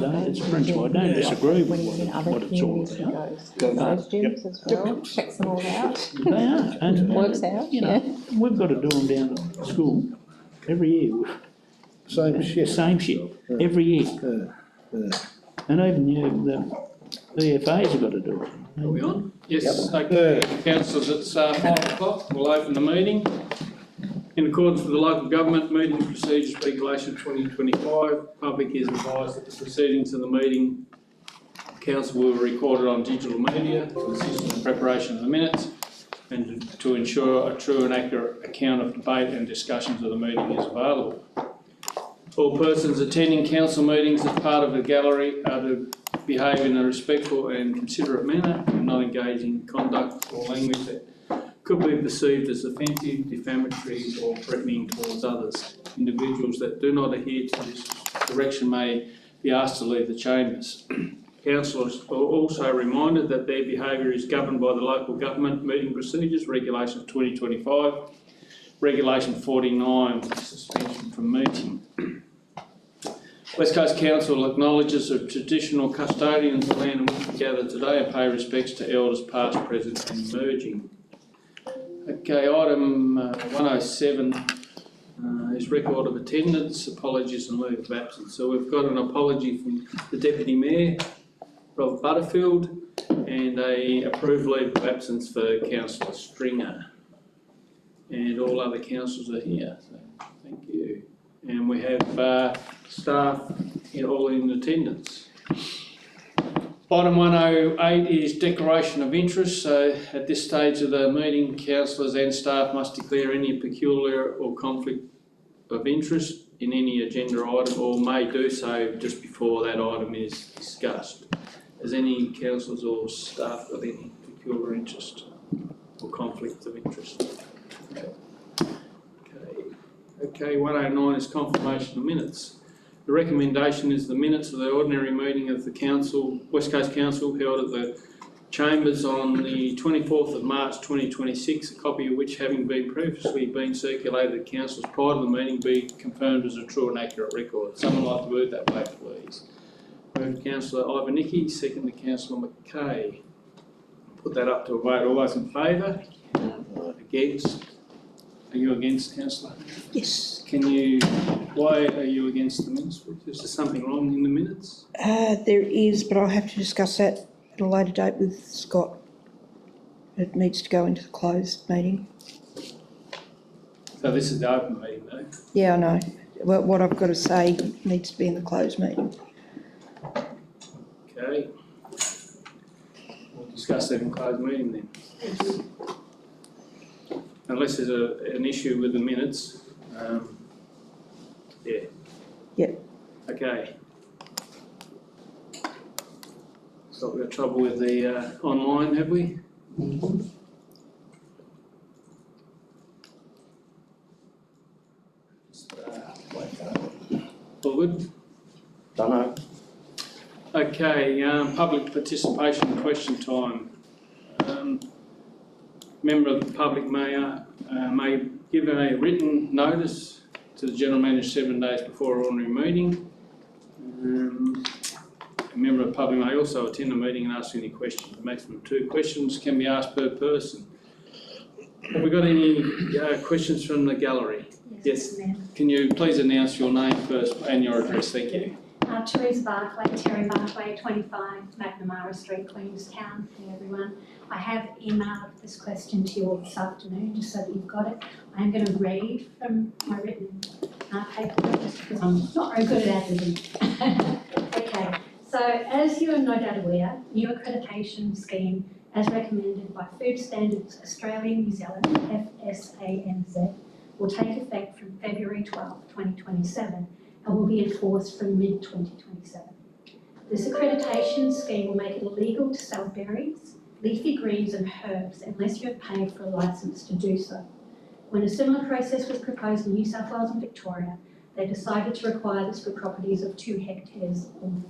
It's a principle. I don't disagree with what it's all about. Those gyms as well, checks them all out. They are, and Works out, you know, we've got to do them down at school every year. Same shit. Same shit, every year. And even the EFAs have got to do it. Are we on? Yes, okay, councillors, it's 5 o'clock, we'll open the meeting. In accordance with the Local Government Meeting Procedures Regulation 2025, public is advised that the proceedings of the meeting council will be recorded on digital media to assist in the preparation of the minutes and to ensure a true and accurate account of debate and discussions of the meeting is available. All persons attending council meetings as part of the gallery are to behave in a respectful and considerate manner and not engage in conduct or language that could be perceived as offensive, defamatory or threatening towards others. Individuals that do not adhere to this direction may be asked to leave the chambers. Councillors are also reminded that their behaviour is governed by the Local Government Meeting Procedures Regulation 2025, Regulation 49, suspension from meeting. West Coast Council acknowledges the traditional custodians of the land in which we gather today and pay respects to elders past, present and emerging. Okay, item 107 is record of attendance, apologies and leave of absence. So we've got an apology from the Deputy Mayor, Rob Butterfield, and a approved leave of absence for Councillor Stringer. And all other councillors are here, so thank you. And we have staff all in attendance. Item 108 is declaration of interest. So at this stage of the meeting, councillors and staff must declare any peculiar or conflict of interest in any agenda item, or may do so just before that item is discussed. Has any councillors or staff got any peculiar interest or conflict of interest? Okay, 109 is confirmation of minutes. The recommendation is the minutes of the ordinary meeting of the Council, West Coast Council, held at the Chambers on the 24th of March 2026, a copy of which, having been previously circulated to councillors prior to the meeting, be confirmed as a true and accurate record. Someone like to word that way, please. Moved Councillor Ivanicky, second to Councillor McKay. Put that up to a vote. All those in favour? Against? Are you against, Councillor? Yes. Why are you against the minutes? Is there something wrong in the minutes? There is, but I'll have to discuss that at a later date with Scott. It needs to go into the closed meeting. So this is the open meeting though? Yeah, I know. Well, what I've got to say needs to be in the closed meeting. Okay. We'll discuss that in closed meeting then. Unless there's an issue with the minutes. Yeah. Yep. Okay. So we've got trouble with the online, have we? All good? Dunno. Okay, public participation question time. Member of the public may give a written notice to the General Manager 7 days before an ordinary meeting. A member of the public may also attend the meeting and ask any questions. A maximum of 2 questions can be asked per person. Have we got any questions from the gallery? Yes. Can you please announce your name first and your address? Thank you. Teresa Barclay, Terry Barclay, 25 McNamara Street, Queenstown. Hey everyone. I have emailed this question to you all this afternoon just so that you've got it. I am going to read from my written paper just because I'm not very good at editing. Okay, so as you are no doubt aware, new accreditation scheme as recommended by Food Standards Australia New Zealand, FSANZ, will take effect from February 12, 2027 and will be enforced from mid-2027. This accreditation scheme will make it illegal to sell berries, leafy greens and herbs unless you have paid for a licence to do so. When a similar process was proposed in New South Wales and Victoria, they decided to require this for properties of 2 hectares or more.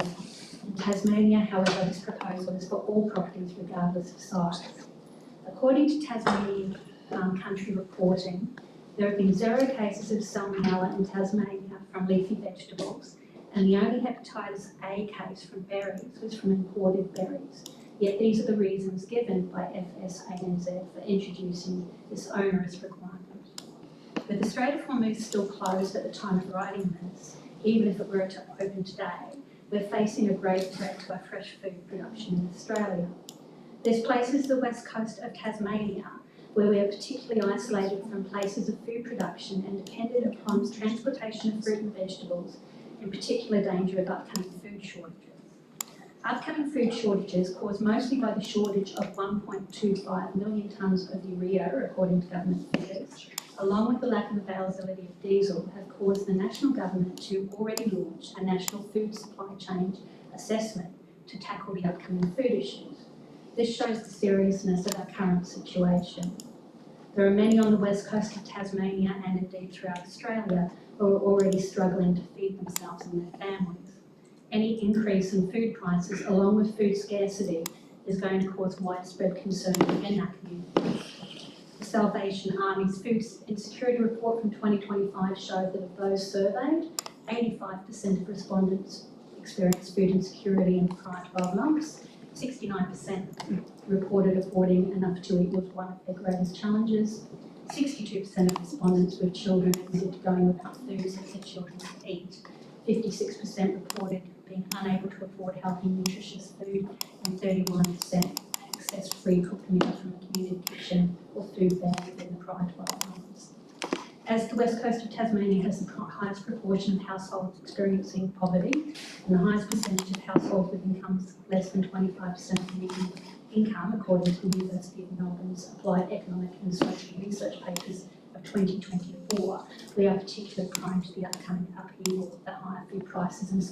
In Tasmania, however, this proposal is for all properties regardless of size. According to Tasmanian country reporting, there have been 0 cases of salmonella in Tasmania from leafy vegetables, and the only hepatitis A case from berries was from imported berries. Yet these are the reasons given by FSANZ for introducing this onerous requirement. With the Strait of Hormuz still closed at the time of writing this, even if it were to open today, we're facing a grave threat to our fresh food production in Australia. This places the west coast of Tasmania, where we are particularly isolated from places of food production and dependent upon transportation of fruit and vegetables, in particular danger of upcoming food shortages. Upcoming food shortages, caused mostly by the shortage of 1.25 million tonnes of urea, according to government figures, along with the lack of availability of diesel, have caused the national government to already launch a national food supply chain assessment to tackle the upcoming food issues. This shows the seriousness of our current situation. There are many on the west coast of Tasmania and indeed throughout Australia who are already struggling to feed themselves and their families. Any increase in food prices along with food scarcity is going to cause widespread concern within our community. The Salvation Army's Food Insecurity Report from 2025 showed that of those surveyed, 85% of respondents experienced food insecurity in the prior 12 months. 69% reported affording enough to eat was one of their greatest challenges. 62% of respondents with children admitted going without food so their children could eat. 56% reported being unable to afford healthy, nutritious food, and 31% accessed free cooked meals from a community kitchen or food bank within the prior 12 months. As the west coast of Tasmania has the highest proportion of households experiencing poverty and the highest percentage of households with incomes less than 25% of median income, according to the University of Melbourne's Applied Economic and Social Research papers of 2024, we are particularly prone to the upcoming upheaval of the higher food prices and